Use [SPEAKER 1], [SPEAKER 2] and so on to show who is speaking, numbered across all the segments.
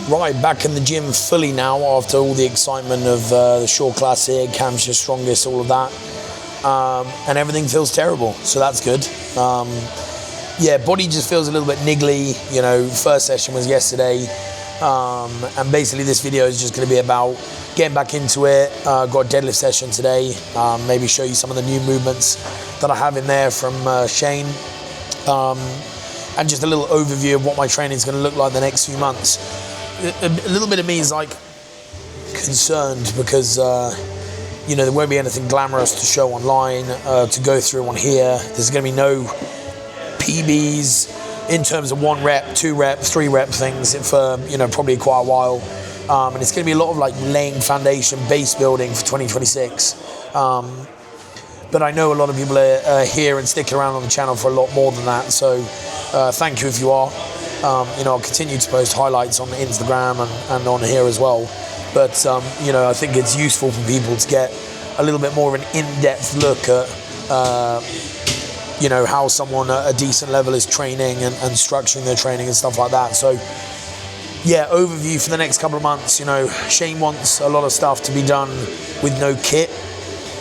[SPEAKER 1] Right, back in the gym fully now after all the excitement of the Shore Classic, Hampshire Strongest, all of that. And everything feels terrible, so that's good. Yeah, body just feels a little bit niggly. You know, first session was yesterday. And basically this video is just going to be about getting back into it. Got a deadlift session today. Maybe show you some of the new movements that I have in there from Shane. And just a little overview of what my training is going to look like the next few months. A little bit of me is like concerned because you know, there won't be anything glamorous to show online, to go through on here. There's going to be no PBs in terms of 1 rep, 2 rep, 3 rep things for, you know, probably quite a while. And it's going to be a lot of like laying foundation, base building for 2026. But I know a lot of people are here and sticking around on the channel for a lot more than that. So thank you if you are. You know, I'll continue to post highlights on Instagram and on here as well. But, you know, I think it's useful for people to get a little bit more of an in-depth look at, you know, how someone at a decent level is training and structuring their training and stuff like that. So, yeah, overview for the next couple of months. You know, Shane wants a lot of stuff to be done with no kit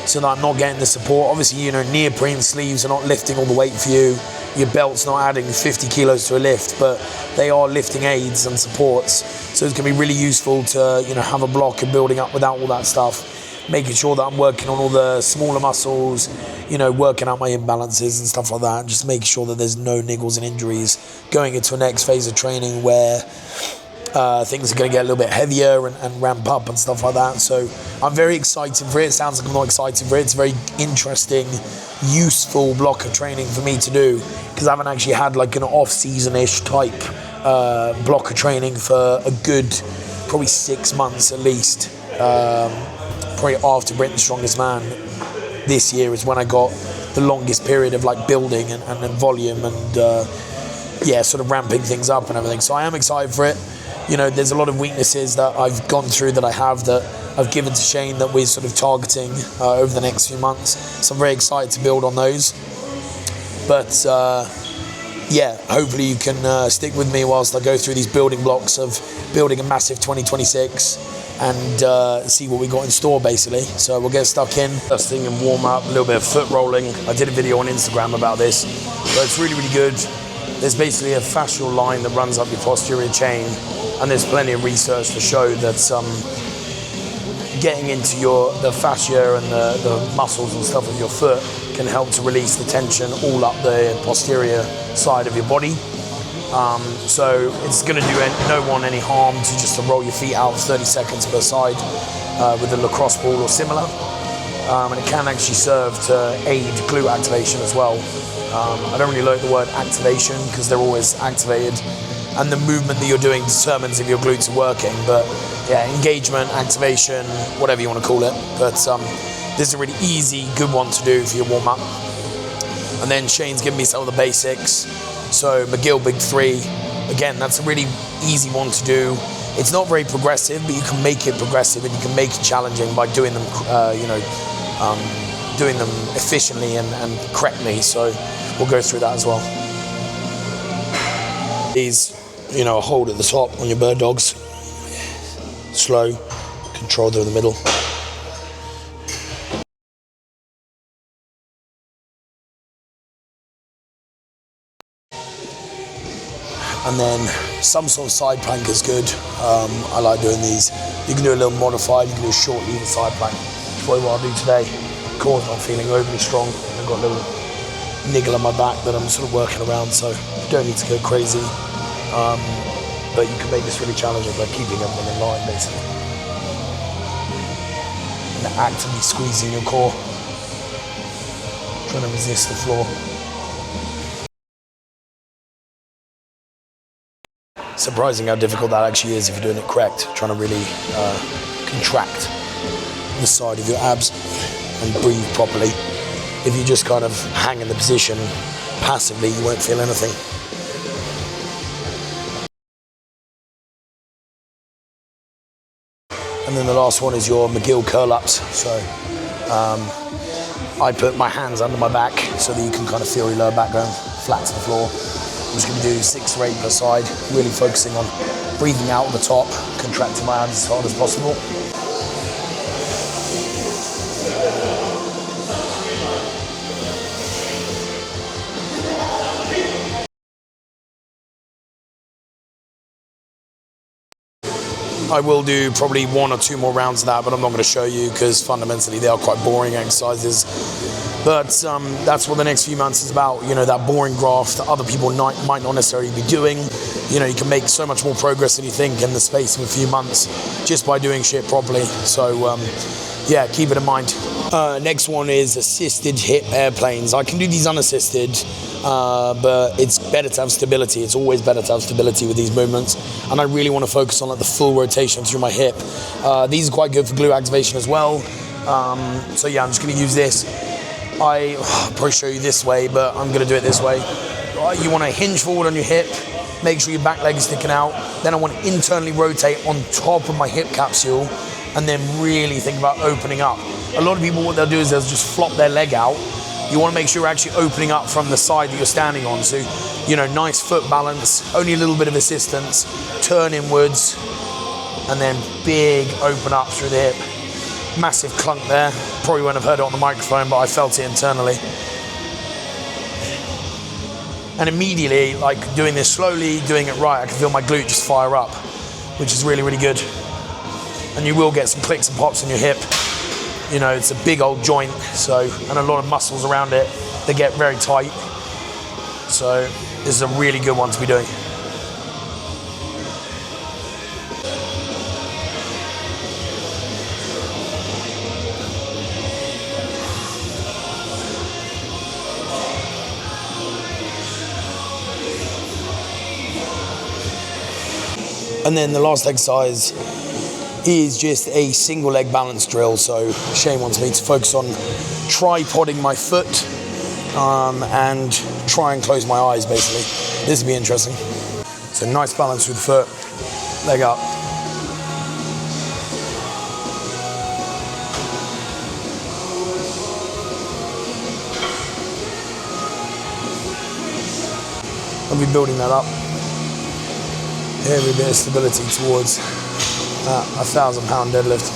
[SPEAKER 1] so that I'm not getting the support. Obviously, you know, neoprene sleeves are not lifting all the weight for you. Your belt's not adding 50 kilos to a lift, but they are lifting aids and supports. So it's going to be really useful to, you know, have a block and building up without all that stuff, making sure that I'm working on all the smaller muscles, you know, working out my imbalances and stuff like that, and just making sure that there's no niggles and injuries going into a next phase of training where things are going to get a little bit heavier and ramp up and stuff like that. So I'm very excited for it. It sounds like I'm not excited for it. It's a very interesting, useful block of training for me to do because I haven't actually had like an off-season-ish type block of training for a good probably 6 months at least. Probably after Britain's Strongest Man this year is when I got the longest period of like building and volume and yeah, sort of ramping things up and everything. So I am excited for it. You know, there's a lot of weaknesses that I've gone through that I have that I've given to Shane that we're sort of targeting over the next few months. So I'm very excited to build on those. But yeah, hopefully you can stick with me whilst I go through these building blocks of building a massive 2026 and see what we got in store basically. So we'll get stuck in. First thing and warm up, a little bit of foot rolling. I did a video on Instagram about this, but it's really, really good. There's basically a fascial line that runs up your posterior chain, and there's plenty of research to show that getting into the fascia and the muscles and stuff of your foot can help to release the tension all up the posterior side of your body. So it's going to do no one any harm to just to roll your feet out 30 seconds per side with a lacrosse ball or similar. And it can actually serve to aid glute activation as well. I don't really like the word activation because they're always activated and the movement that you're doing determines if your glutes are working, but yeah, engagement, activation, whatever you want to call it. But this is a really easy, good one to do for your warm-up. And then Shane's given me some of the basics. So McGill Big 3, again, that's a really easy one to do. It's not very progressive, but you can make it progressive and you can make it challenging by doing them, you know, doing them efficiently and correctly. So we'll go through that as well. These, you know, hold at the top on your bird dogs. Slow, control through the middle. And then some sort of side plank is good. I like doing these. You can do a little modified, you can do a short lever side plank. That's probably what I'll do today. Core's not feeling overly strong. I've got a little niggle on my back that I'm sort of working around, so you don't need to go crazy. But you can make this really challenging by keeping everything in line, basically. And actively squeezing your core, trying to resist the floor. Surprising how difficult that actually is if you're doing it correct, trying to really contract the side of your abs and breathe properly. If you just kind of hang in the position passively, you won't feel anything. And then the last one is your McGill curl-ups. So I put my hands under my back so that you can kind of feel your lower back going flat to the floor. just going to do 6 to 8 per side, really focusing on breathing out at the top, contracting my abs as hard as possible. I will do probably 1 or 2 more rounds of that, but I'm not going to show you because fundamentally they are quite boring exercises. But that's what the next few months is about, you know, that boring graft that other people might not necessarily be doing. You know, you can make so much more progress than you think in the space of a few months just by doing shit properly. So, yeah, keep it in mind. Next one is assisted hip airplanes. I can do these unassisted, but it's better to have stability. It's always better to have stability with these movements. And I really want to focus on like the full rotation through my hip. These are quite good for glute activation as well. So yeah, I'm just going to use this. I'll probably show you this way, but I'm going to do it this way. You want to hinge forward on your hip. Make sure your back leg is sticking out. Then I want to internally rotate on top of my hip capsule and then really think about opening up. A lot of people, what they'll do is they'll just flop their leg out. You want to make sure you're actually opening up from the side that you're standing on. So, you know, nice foot balance, only a little bit of assistance, turn inwards, and then big open up through the hip. Massive clunk there. Probably wouldn't have heard it on the microphone, but I felt it internally. And immediately, like doing this slowly, doing it right, I can feel my glute just fire up, which is really, really good. And you will get some clicks and pops in your hip. You know, it's a big old joint, so, and a lot of muscles around it. They get very tight. So this is a really good one to be doing. And then the last exercise is just a single leg balance drill. So Shane wants me to focus on tripoding my foot and try and close my eyes basically. This will be interesting. So nice balance with the foot, leg up. I'll be building that up. Every bit of stability towards that 1,000-pound deadlift.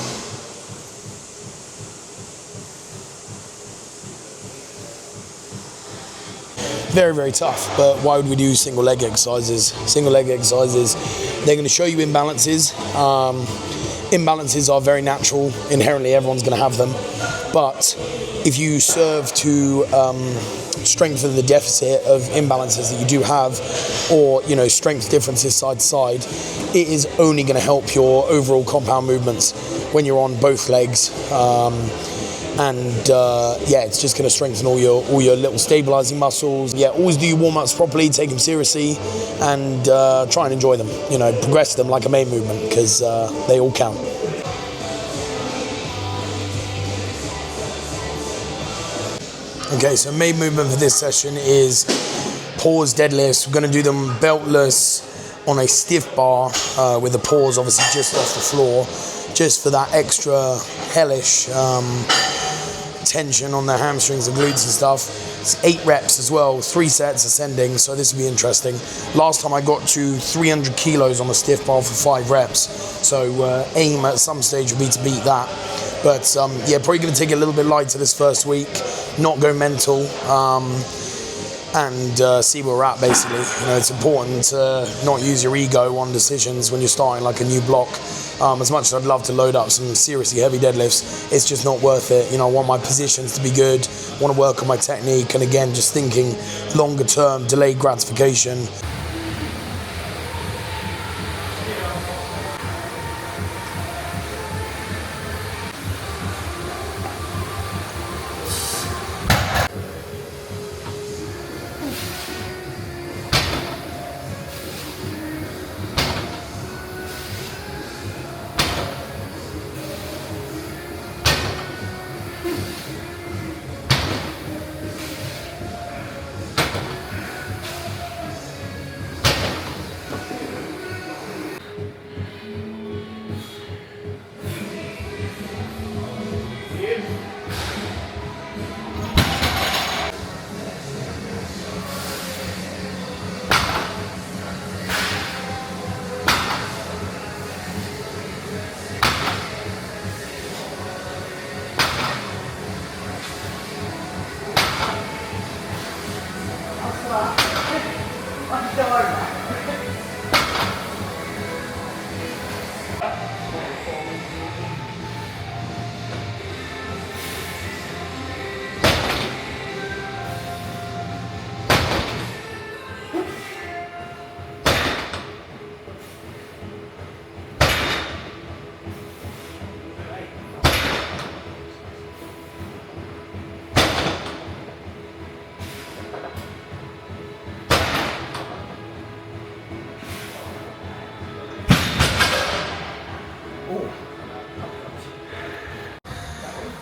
[SPEAKER 1] Very, very tough, but why would we do single leg exercises? Single leg exercises, they're going to show you imbalances. Imbalances are very natural. Inherently, everyone's going to have them. But if you serve to strengthen the deficit of imbalances that you do have, or you know, strength differences side to side, it is only going to help your overall compound movements when you're on both legs. Yeah, it's just going to strengthen all your little stabilizing muscles. Yeah, always do your warm-ups properly, take them seriously, and try and enjoy them. You know, progress them like a main movement because they all count. Okay, so main movement for this session is pause deadlifts. We're going to do them beltless on a stiff bar with the pause obviously just off the floor, just for that extra hellish tension on the hamstrings and glutes and stuff. It's 8 reps as well, 3 sets ascending, so this will be interesting. Last time I got to 300 kilos on the stiff bar for 5 reps, so aim at some stage will be to beat that. But yeah, probably going to take it a little bit lighter this first week, not go mental, and see where we're at basically. You know, it's important to not use your ego on decisions when you're starting like a new block. As much as I'd love to load up some seriously heavy deadlifts, it's just not worth it. You know, I want my positions to be good, want to work on my technique, and again, just thinking longer term, delayed gratification.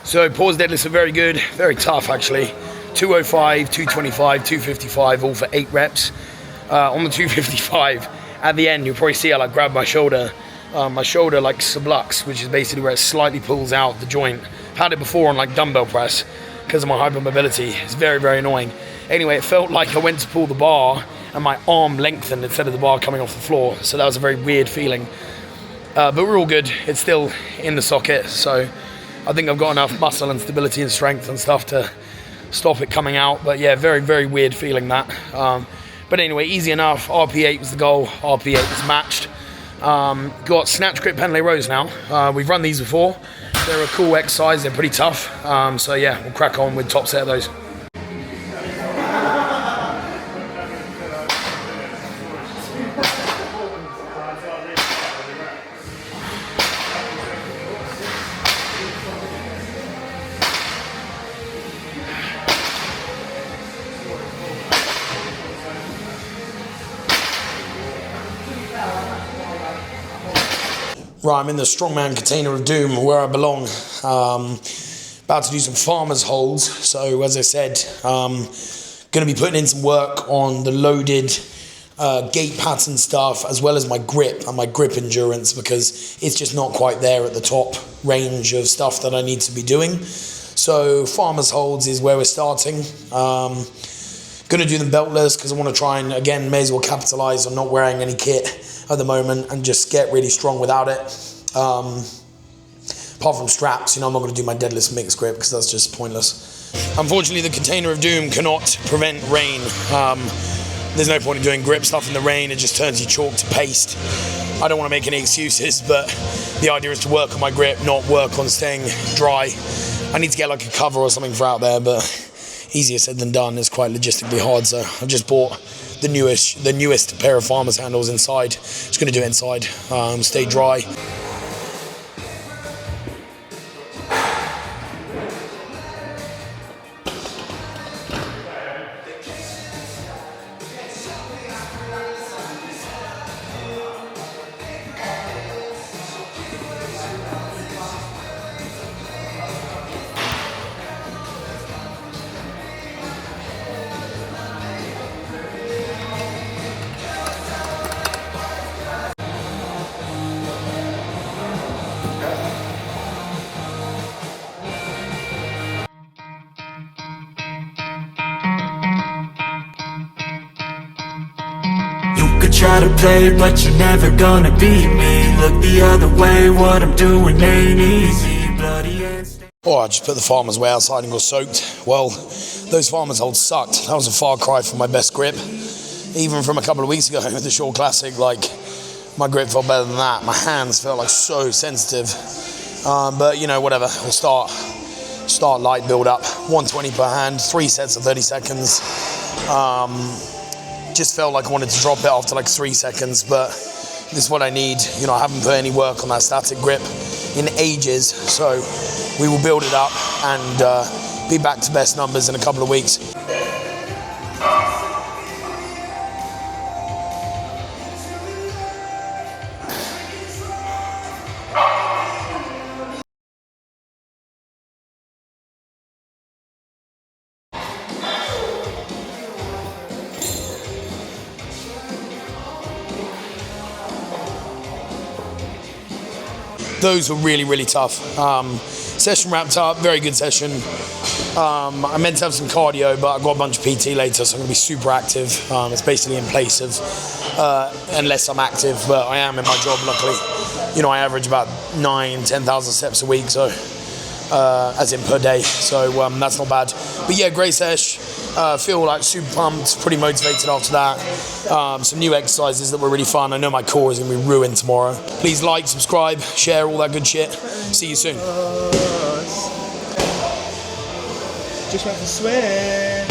[SPEAKER 1] So pause deadlifts are very good, very tough actually. 205, 225, 255, all for 8 reps. On the 255, at the end, you'll probably see I like grab my shoulder like sublux, which is basically where it slightly pulls out the joint. I've had it before on like dumbbell press because of my hypermobility. It's very, very annoying. Anyway, it felt like I went to pull the bar and my arm lengthened instead of the bar coming off the floor. So that was a very weird feeling. But we're all good. It's still in the socket. So I think I've got enough muscle and stability and strength and stuff to stop it coming out. But yeah, very, very weird feeling that. But anyway, easy enough. RP8 was the goal. RP8 was matched. Got snatch, grip, pendlay rows now. We've run these before. They're a cool exercise. They're pretty tough. So yeah, we'll crack on with top set of those. Right, I'm in the strongman container of doom where I belong. About to do some farmer's holds. So as I said, going to be putting in some work on the loaded gait pattern stuff, as well as my grip and my grip endurance, because it's just not quite there at the top range of stuff that I need to be doing. So farmer's holds is where we're starting. Going to do them beltless because I want to try and, again, may as well capitalize on not wearing any kit at the moment and just get really strong without it. Apart from straps, I'm not going to do my deadlift mixed grip because that's just pointless. Unfortunately, the container of doom cannot prevent rain. There's no point in doing grip stuff in the rain. It just turns you chalk to paste. I don't want to make any excuses, but the idea is to work on my grip, not work on staying dry. I need to get like a cover or something for out there, but easier said than done. It's quite logistically hard, so I've just bought the newest pair of farmer's handles inside. Just going to do it inside, stay dry.
[SPEAKER 2] Try to play, but you're never gonna beat me. Look the other way, what I'm doing ain't easy. Bloody hands.
[SPEAKER 1] Oh, I just put the farmer's way outside and got soaked. Well, those farmer's holds sucked. That was a far cry from my best grip. Even from a couple of weeks ago with the Short Classic, like, my grip felt better than that. My hands felt like so sensitive. But, whatever. We'll start light, build up. 120 per hand, 3 sets of 30 seconds. Just felt like I wanted to drop it after like 3 seconds, but this is what I need. I haven't put any work on that static grip in ages, so we will build it up and be back to best numbers in a couple of weeks. Those were really, really tough. Session wrapped up, very good session. I meant to have some cardio, but I've got a bunch of PT later, so I'm gonna be super active. It's basically in place of, unless I'm active, but I am in my job, luckily. I average about 10,000 steps a week, so, as in per day, so that's not bad. But yeah, great sesh. Feel like super pumped, pretty motivated after that. Some new exercises that were really fun. I know my core is going to be ruined tomorrow. Please like, subscribe, share, all that good shit. See you soon.
[SPEAKER 3] Just went for swim.